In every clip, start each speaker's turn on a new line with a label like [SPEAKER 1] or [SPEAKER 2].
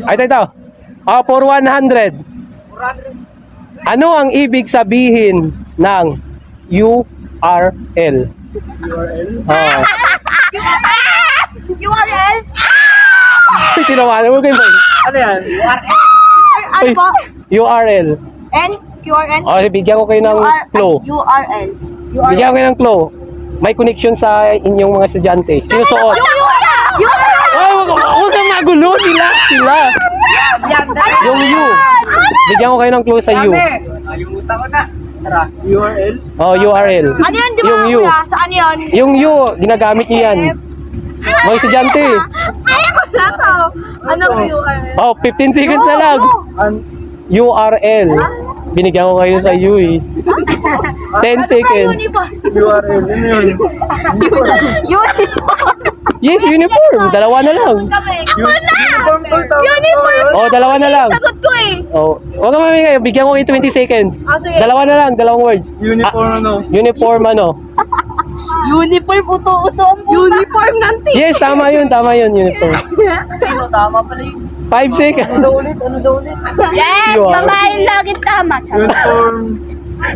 [SPEAKER 1] Ito. For 100. Ano ang ibig sabihin ng URL?
[SPEAKER 2] URL?
[SPEAKER 1] Oo.
[SPEAKER 3] URL?
[SPEAKER 1] Tinawanan mo kayo ba?
[SPEAKER 2] Ano yan?
[SPEAKER 3] Ano po?
[SPEAKER 1] URL.
[SPEAKER 3] N? QRN?
[SPEAKER 1] Bigyan ko kayo ng clue.
[SPEAKER 3] URL.
[SPEAKER 1] Bigyan ko kayo ng clue. May connection sa inyong mga estudyante. Sinusuot. Ay, huwag kang magulo. Sila. Yung U. Bigyan ko kayo ng clue sa U.
[SPEAKER 2] Alimutan ko na. Tara. URL?
[SPEAKER 1] URL.
[SPEAKER 3] Ano yun, di ba?
[SPEAKER 1] Yung U.
[SPEAKER 3] Kuya? Saan yun?
[SPEAKER 1] Yung U, ginagamit niyo yan. Mga estudyante.
[SPEAKER 3] Ayaw ko na to. Anong URL?
[SPEAKER 1] 15 seconds na lang. URL. Binigyan ko kayo sa U eh. 10 seconds.
[SPEAKER 2] URL. Ano yun?
[SPEAKER 3] Uniform.
[SPEAKER 1] Yes, uniform. Dalawa na lang.
[SPEAKER 2] Uniform to tawag.
[SPEAKER 3] Uniform.
[SPEAKER 1] Dalawa na lang.
[SPEAKER 3] Sagot ko eh.
[SPEAKER 1] Huwag ka mamingay. Bigyan ko kayo 20 seconds.
[SPEAKER 3] Sige.
[SPEAKER 1] Dalawa na lang. Dalawang words.
[SPEAKER 2] Uniform ano?
[SPEAKER 1] Uniform ano?
[SPEAKER 3] Uniform, uto-uto. Uniform ng team.
[SPEAKER 1] Yes, tama yun. Uniform.
[SPEAKER 3] Tama pala yun.
[SPEAKER 1] 5 seconds.
[SPEAKER 2] Ano daw ulit?
[SPEAKER 3] Yes,
[SPEAKER 1] You are.
[SPEAKER 3] babae lagi tama.
[SPEAKER 2] Uniform.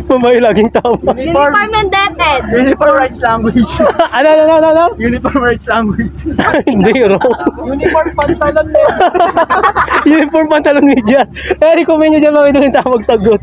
[SPEAKER 1] Pumay laging tama.
[SPEAKER 3] Uniform ng DepEd.
[SPEAKER 2] Uniform rights language.
[SPEAKER 1] Ano?
[SPEAKER 2] Uniform rights language.
[SPEAKER 1] Hindi, wrong.
[SPEAKER 2] Uniform pantalon na.
[SPEAKER 1] Uniform pantalon medyas. Kaya recommend nyo dyan mga yung tamang sagot.